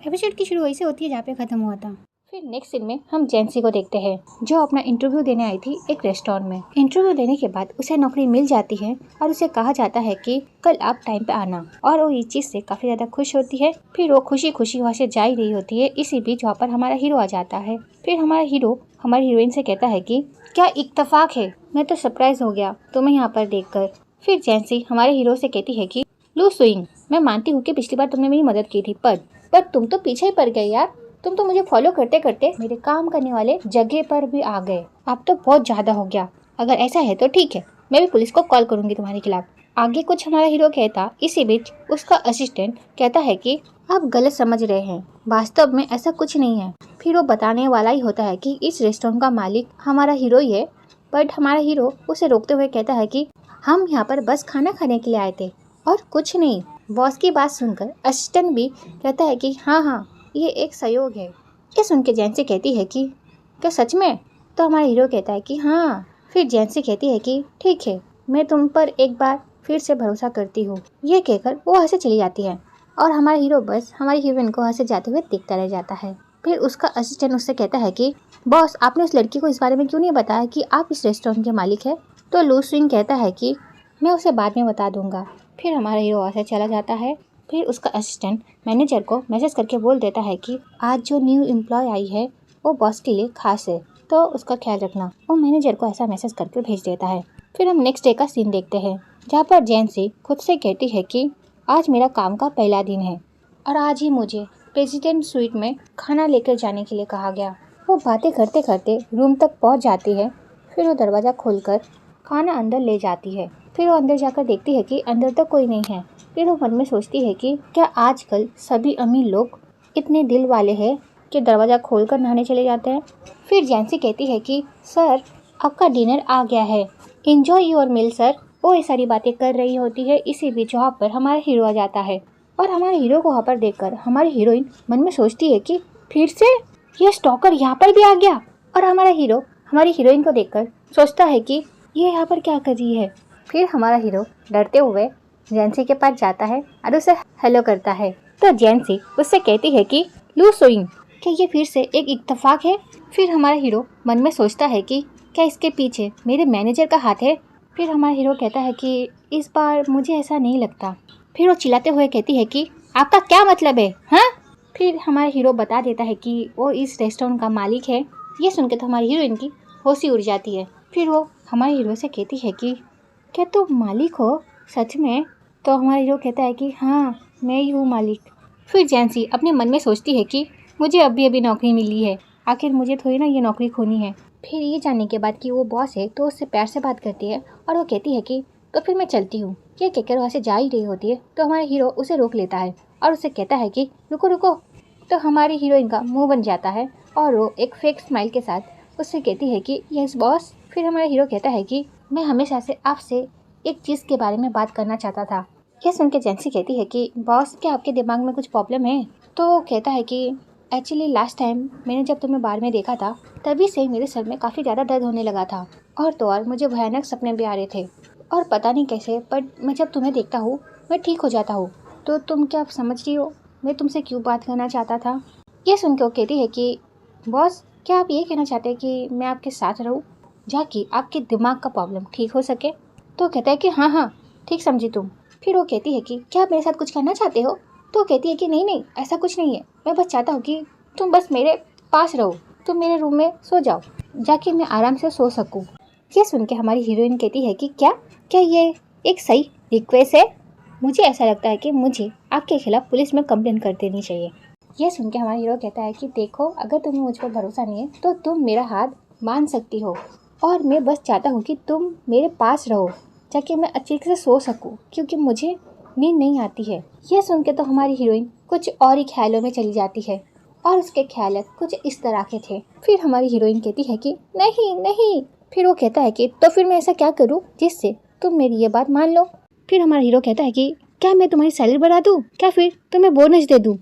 Episode की शुरू वहीं से होती है जहाँ पे खत्म हुआ था। फिर नेक्स्ट सीन में हम जेंसी को देखते हैं जो अपना इंटरव्यू देने आई थी एक रेस्टोरेंट में। इंटरव्यू देने के बाद उसे नौकरी मिल जाती है और उसे कहा जाता है कि कल आप टाइम पे आना, और वो इस चीज से काफी ज्यादा खुश होती है। फिर वो खुशी खुशी वहाँ से जा ही रही होती है, इसी बीच वहाँ पर हमारा हीरो आ जाता है। फिर हमारा हीरो हमारी हीरोइन से कहता है कि क्या इत्तेफाक है, मैं तो सरप्राइज हो गया तुम्हें यहाँ पर देखकर। फिर जेंसी हमारे हीरो से कहती है कि लू स्विंग, मैं मानती हूँ कि पिछली बार तुमने मेरी मदद की थी, पर तुम तो पीछे ही पड़ गए यार। तुम तो मुझे फॉलो करते करते मेरे काम करने वाले जगह पर भी आ गए। अब तो बहुत ज्यादा हो गया। अगर ऐसा है तो ठीक है, मैं भी पुलिस को कॉल करूंगी तुम्हारे खिलाफ। आगे कुछ हमारा हीरो कहता, इसी बीच उसका असिस्टेंट कहता है कि आप गलत समझ रहे हैं, वास्तव में ऐसा कुछ नहीं है। फिर वो बताने वाला ही होता है कि इस रेस्टोरेंट का मालिक हमारा हीरो ही है। बट हमारा हीरो उसे रोकते हुए कहता है कि हम यहाँ पर बस खाना खाने के लिए आए थे और कुछ नहीं। बॉस की बात सुनकर असिस्टेंट भी कहता है कि हाँ, ये एक सहयोग है। ये सुन के जेंसी कहती है कि क्या सच में? तो हमारा हीरो कहता है कि हाँ। फिर जेंसी कहती है कि ठीक है, मैं तुम पर एक बार फिर से भरोसा करती हूँ। ये कहकर वो वहाँ से चली जाती है और हमारा हीरो बस हमारी हीरोइन को वहाँ से जाते हुए देखता रह जाता है। फिर उसका असिस्टेंट उससे कहता है कि बॉस, आपने उस लड़की को इस बारे में क्यों नहीं बताया कि आप इस रेस्टोरेंट के मालिक है? तो लू स्विंग कहता है कि मैं उसे बाद में बता दूंगा। फिर हमारा हीरो वहाँ से चला जाता है। फिर उसका असिस्टेंट मैनेजर को मैसेज करके बोल देता है कि आज जो न्यू एम्प्लॉय आई है वो बॉस के लिए खास है, तो उसका ख्याल रखना। वो मैनेजर को ऐसा मैसेज करके भेज देता है। फिर हम नेक्स्ट डे का सीन देखते हैं जहाँ पर जेंसी खुद से कहती है कि आज मेरा काम का पहला दिन है और आज ही मुझे प्रेसिडेंट स्वीट में खाना लेकर जाने के लिए कहा गया। वो बातें करते करते रूम तक पहुँच जाती है। फिर वो दरवाज़ा खोलकर खाना अंदर ले जाती है। फिर वो अंदर जाकर देखती है कि अंदर तो कोई नहीं है। फिर वो मन में सोचती है कि क्या आजकल सभी अमीर लोग इतने दिल वाले हैं कि दरवाज़ा खोलकर नहाने चले जाते हैं। फिर जेंसी कहती है कि सर, आपका डिनर आ गया है, एंजॉय योर मील सर। वो ये सारी बातें कर रही होती है, इसी बीच वहाँ पर हमारा हीरो आ जाता है और हमारे हीरो को वहाँ पर देखकर हमारी हीरोइन मन में सोचती है कि फिर से ये स्टॉकर यहाँ पर भी आ गया। और हमारा हीरो हमारी हीरोइन को देखकर सोचता है कि ये यहाँ पर क्या कर रही है। फिर हमारा हीरो डरते हुए जेंसी के पास जाता है और उसे हेलो करता है। तो जेंसी उससे कहती है कि लू सोइंग, क्या ये फिर से एक इत्तेफाक है? फिर हमारा हीरो मन में सोचता है कि क्या इसके पीछे मेरे मैनेजर का हाथ है? फिर हमारा हीरो कहता है कि इस बार मुझे ऐसा नहीं लगता। फिर वो चिल्लाते हुए कहती है कि आपका क्या मतलब है, हाँ? फिर हमारा हीरो बता देता है कि वो इस रेस्टोरेंट का मालिक है। ये सुनकर तो हमारी हीरोइन की होश ही उड़ जाती है। फिर वो हमारे हीरो से कहती है कि क्या तुम मालिक हो सच में? तो हमारा हीरो कहता है कि हाँ, मैं ही हूँ मालिक। फिर जेंसी अपने मन में सोचती है कि मुझे अभी अभी नौकरी मिली है, आखिर मुझे थोड़ी ना ये नौकरी खोनी है। फिर ये जानने के बाद कि वो बॉस है तो उससे प्यार से बात करती है और वो कहती है कि तो फिर मैं चलती हूँ। ये कहकर वहाँ से जा ही रही होती है तो हमारा हीरो उसे रोक लेता है और उसे कहता है कि रुको रुको। तो हमारी हीरोइन का मुँह बन जाता है और वो एक फेक स्माइल के साथ उससे कहती है कि यस बॉस। फिर हमारा हीरो कहता है कि मैं हमेशा से आपसे एक चीज़ के बारे में बात करना चाहता था। यह सुन के जेंसी कहती है कि बॉस, क्या आपके दिमाग में कुछ प्रॉब्लम है? तो वो कहता है कि एक्चुअली लास्ट टाइम मैंने जब तुम्हें बार में देखा था तभी से मेरे सर में काफ़ी ज़्यादा दर्द होने लगा था और तो और मुझे भयानक सपने भी आ रहे थे और पता नहीं कैसे, पर मैं जब तुम्हें देखता हूँ मैं ठीक हो जाता हूँ। तो तुम क्या समझ रही हो मैं तुमसे क्यों बात करना चाहता था? ये सुन के वो कहती है कि बॉस, क्या आप ये कहना चाहते हैं कि मैं आपके साथ रहूँ जाकि आपके दिमाग का प्रॉब्लम ठीक हो सके? तो कहता है कि हाँ, ठीक समझी तुम। फिर वो कहती है कि क्या आप मेरे साथ कुछ करना चाहते हो? तो कहती है कि नहीं, ऐसा कुछ नहीं है, मैं बस चाहता हूँ कि तुम बस मेरे पास रहो, तुम मेरे रूम में सो जाओ जाके मैं आराम से सो सकूँ। ये सुन के हमारी हीरोइन कहती है कि क्या ये एक सही रिक्वेस्ट है? मुझे ऐसा लगता है कि मुझे आपके खिलाफ पुलिस में कंप्लेंट कर देनी चाहिए। ये सुन के हमारा हीरो कहता है कि देखो, अगर तुम्हें मुझ पर भरोसा नहीं है तो तुम मेरा हाथ मान सकती हो और मैं बस चाहता हूँ कि तुम मेरे पास रहो ताकि मैं अच्छे से सो सकूँ क्योंकि मुझे नींद नहीं आती है। यह सुन के तो हमारी हीरोइन कुछ और ही ख्यालों में चली जाती है और उसके ख्याल कुछ इस तरह के थे। फिर हमारी हीरोइन कहती है कि नहीं। फिर वो कहता है कि तो फिर मैं ऐसा क्या करूँ जिससे तुम मेरी ये बात मान लो? फिर हमारा हीरो कहता है कि क्या मैं तुम्हारी सैलरी बढ़ा दूँ, क्या फिर तुम्हें बोनस दे दूँ?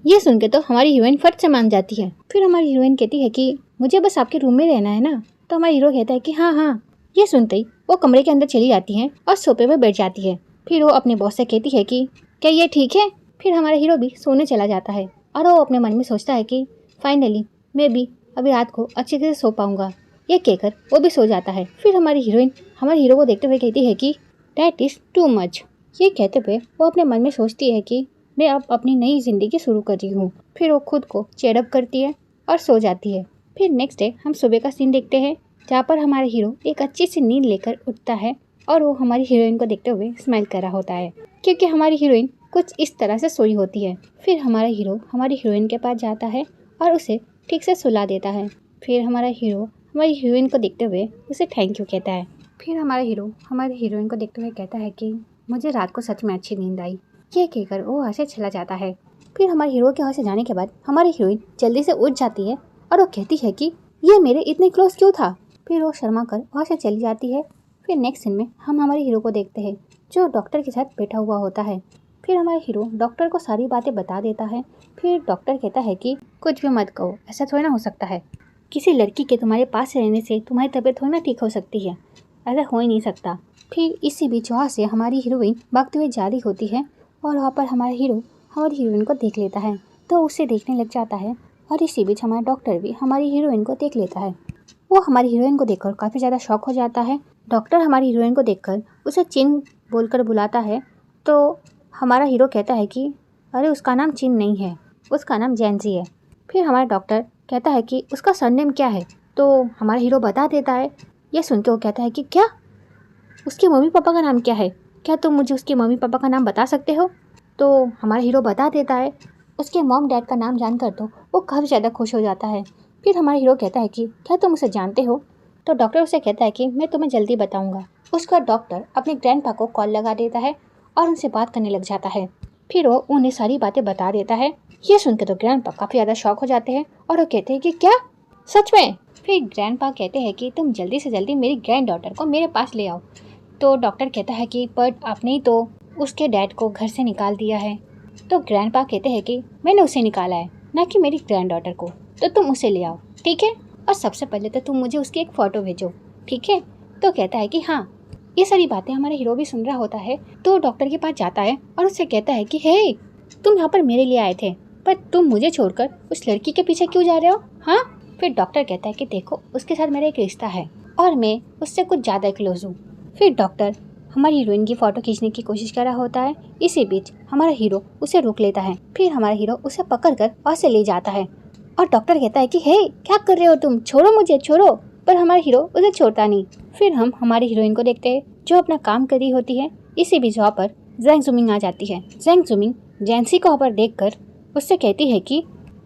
ये सुन के तो हमारी हीरोइन फट से मान जाती है। फिर हमारी हीरोइन कहती है कि मुझे बस आपके रूम में रहना है ना? तो हमारा हीरो कहता है कि हाँ। ये सुनते ही वो कमरे के अंदर चली जाती है और सोफे पर बैठ जाती है। फिर वो अपने बॉस से कहती है कि क्या ये ठीक है? फिर हमारा हीरो भी सोने चला जाता है। और वो अपने मन में सोचता है कि फाइनली मैं भी अभी रात को अच्छे से सो पाऊंगा। ये कहकर वो भी सो जाता है। फिर हमारी हीरोइन हमारे हीरो को देखते हुए कहती है कि डैट इज टू मच। ये कहते हुए वो अपने मन में सोचती है कि मैं अब अपनी नई जिंदगी शुरू कर रही हूँ। फिर वो खुद को चेयरअप करती है और सो जाती है। फिर नेक्स्ट डे हम सुबह का सीन देखते हैं, जहाँ पर हमारा हीरो एक अच्छी सी नींद लेकर उठता है और वो हमारी हीरोइन को देखते हुए स्माइल कर रहा होता है, क्योंकि हमारी हीरोइन कुछ इस तरह से सोई होती है। फिर हमारा हीरो हमारी हीरोइन के पास जाता है और उसे ठीक से सुला देता है। फिर हमारा हीरो हमारी हीरोइन को देखते हुए उसे थैंक यू कहता है। फिर हमारा हीरो हमारी हीरोइन को देखते हुए कहता है कि मुझे रात को सच में अच्छी नींद आई। ये कहकर वो वहाँ से चला जाता है। फिर हमारे हीरो के वहाँ से जाने के बाद हमारी हीरोइन जल्दी से उठ जाती है और वो कहती है कि ये मेरे इतने क्लोज क्यों था। फिर वो शर्मा कर वहाँ से चली जाती है। फिर नेक्स्ट सीन में हम हमारे हीरो को देखते हैं, जो डॉक्टर के साथ बैठा हुआ होता है। फिर हमारा हीरो डॉक्टर को सारी बातें बता देता है। फिर डॉक्टर कहता है कि कुछ भी मत कहो, ऐसा थोड़ी ना हो सकता है। किसी लड़की के तुम्हारे पास रहने से तुम्हारी तबीयत थोड़ी ना ठीक हो सकती है, ऐसा हो ही नहीं सकता। फिर इसी बीच वहाँ से हमारी हीरोइन भागते हुए जा रही होती है और वहाँ पर हमारा हीरो हमारी हीरोइन को देख लेता है, तो उसे देखने लग जाता है। और इसी बीच हमारा डॉक्टर भी हमारी हीरोइन को देख लेता है। वो हमारी हीरोइन को देखकर काफ़ी ज़्यादा शॉक हो जाता है। डॉक्टर हमारी हीरोइन को देखकर उसे चिन बोलकर बुलाता है, तो हमारा हीरो कहता है कि अरे उसका नाम चिन नहीं है, उसका नाम जैंसी है। फिर हमारा डॉक्टर कहता है कि उसका सरनेम क्या है, तो हमारा हीरो बता देता है। ये सुन के वो कहता है कि क्या, उसके मम्मी पापा का नाम क्या है, क्या तुम मुझे उसके मम्मी पापा का नाम बता सकते हो। तो हमारा हीरो बता देता है। उसके मॉम डैड का नाम जानकर तो वो काफ़ी ज़्यादा खुश हो जाता है। फिर हमारा हीरो कहता है कि क्या तुम उसे जानते हो। तो डॉक्टर उसे कहता है कि मैं तुम्हें जल्दी बताऊंगा। उसका डॉक्टर अपने ग्रैंडपा को कॉल लगा देता है और उनसे बात करने लग जाता है। फिर वो उन्हें सारी बातें बता देता है। ये सुनकर तो ग्रैंडपा काफ़ी ज़्यादा शॉक हो जाते हैं और वो कहते हैं कि क्या, सच में। फिर ग्रैंडपा कहते हैं कि तुम जल्दी से जल्दी मेरी ग्रैंड डॉटर को मेरे पास ले आओ। तो डॉक्टर कहता है कि पर आपने ही तो उसके डैड को घर से निकाल दिया है। तो ग्रैंडपा कहते हैं कि मैंने उसे निकाला है, ना कि मेरी ग्रैंड डॉटर को, तो तुम उसे ले आओ, ठीक है। और सबसे पहले तो तुम मुझे उसकी एक फ़ोटो भेजो, ठीक है। तो कहता है कि हाँ। ये सारी बातें हमारे हीरो भी सुन रहा होता है, तो डॉक्टर के पास जाता है और उससे कहता है कि हे, तुम यहाँ पर मेरे लिए आए थे, पर तुम मुझे छोड़कर उस लड़की के पीछे क्यों जा रहे हो, हाँ। फिर डॉक्टर कहता है कि देखो, उसके साथ मेरा एक रिश्ता है और मैं उससे कुछ ज़्यादा क्लोज हूँ। फिर डॉक्टर हमारी हीरोइन की फ़ोटो खींचने की कोशिश कर रहा होता है। इसी बीच हमारा हीरो उसे रोक लेता है। फिर हमारा हीरो उसे पकड़कर वहाँ से ले जाता है और डॉक्टर कहता है कि हे, क्या कर रहे हो तुम, छोड़ो मुझे, छोड़ो। पर हमारा हीरो उसे छोड़ता नहीं। फिर हम हमारी हीरोइन को देखते हैं, जो अपना काम कर रही होती है। इसी बीच वहाँ पर जैंग जुमिंग आ जाती है। जैंग जुमिंग जैंसी को वहाँ पर देखकर उससे कहती है कि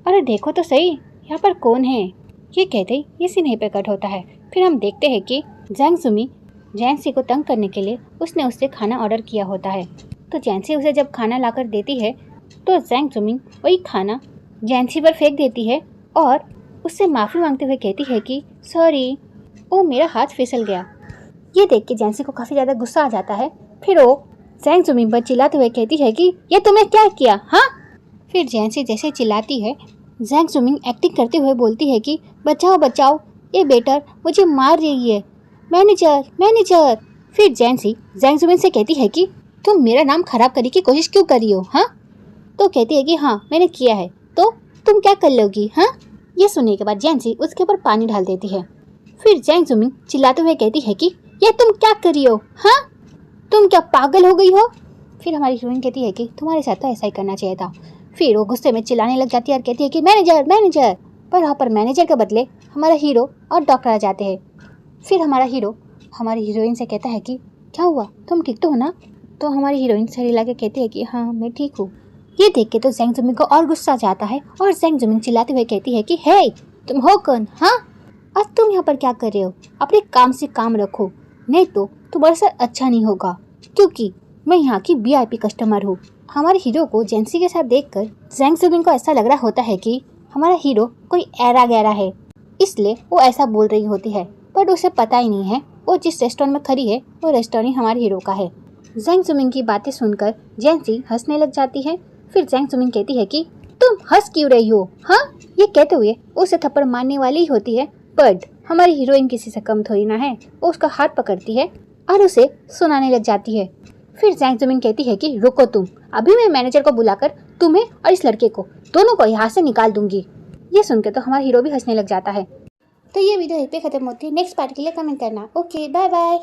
अरे देखो तो सही, यहाँ पर कौन है। ये कहते ही ये सीन यहीं पे कट होता है। फिर हम देखते हैं कि जैंग जुमिंग जैंसी को तंग करने के लिए उसने उससे खाना ऑर्डर किया होता है। तो जैंसी उसे जब खाना लाकर देती है, तो जैंग जुमिंग वही खाना जैंसी पर फेंक देती है और उससे माफ़ी मांगते हुए कहती है कि सॉरी, वो मेरा हाथ फिसल गया। ये देख के जैंसी को काफ़ी ज़्यादा गुस्सा आ जाता है। फिर वो जैंग जुमिंग पर चिल्लाते हुए कहती है कि ये तुमने क्या किया, हाँ। फिर जैंसी जैसे चिल्लाती है, जैंग जुमिंग एक्टिंग करते हुए बोलती है कि बचाओ बचाओ, ये बेटर मुझे मार रही है, मैनेजर मैनेजर। फिर जैंसी जैंग जुमिंग से कहती है कि तुम मेरा नाम खराब करने की कोशिश क्यों कर रही हो, हाँ। तो कहती है कि हाँ मैंने किया है, तो तुम क्या कर लोगी, हाँ। ये सुनने के बाद जैंसी उसके ऊपर पानी डाल देती है। फिर जैंग जुमिंग चिल्लाते हुए कहती है कि ये तुम क्या कर रही हो, हाँ, तुम क्या पागल हो गई हो। फिर हमारी हीरोइन कहती है कि तुम्हारे साथ तो ऐसा ही करना चाहिए था। फिर वो गुस्से में चिल्लाने लग जाती है और कहती है कि मैनेजर मैनेजर। पर वहाँ पर मैनेजर के बदले हमारा हीरो और डॉक्टर आ जाते हैं। फिर हमारा हीरो हमारी हीरोइन से कहता है कि क्या हुआ, तुम ठीक तो हो ना। तो हमारी हीरोइन सर हिला के कहती है कि हाँ मैं ठीक हूँ। ये देख के तो जैंग जुमिंग को और गुस्सा आ जाता है और जैंग जुमिंग चिल्लाते हुए कहती है कि हे, तुम हो कौन, हाँ, और तुम यहाँ पर क्या कर रहे हो, अपने काम से काम रखो, नहीं तो तुम्हारे साथ अच्छा नहीं होगा, क्योंकि मैं यहाँ की VIP कस्टमर हूँ। हमारे हीरो को जैंसी के साथ देखकर जैंग जुमिंग को ऐसा लग रहा होता है कि हमारा हीरो कोई ऐरा गैरा है, इसलिए वो ऐसा बोल रही होती है। पर उसे पता ही नहीं है वो जिस रेस्टोरेंट में खड़ी है वो रेस्टोरेंट हमारे हीरो का है। जैंग जुमिंग की बातें सुनकर जैंसी हंसने लग जाती है। फिर जैंग जुमिंग कहती है कि तुम हंस क्यों रही हो, हाँ। ये कहते हुए उसे थप्पड़ मारने वाली ही होती है, बट हमारी हीरोइन किसी से कम थोड़ी ना है। वो उसका हाथ पकड़ती है और उसे सुनाने लग जाती है। फिर जैंग जुमिन कहती है कि रुको तुम, अभी मैं मैनेजर को बुलाकर तुम्हें और इस लड़के को दोनों को यहाँ से निकाल दूंगी। ये सुनकर तो हमारा हीरो भी हंसने लग जाता है। तो ये वीडियो यहीं पे खत्म होती है। नेक्स्ट पार्ट के लिए कमेंट करना। Okay, bye bye.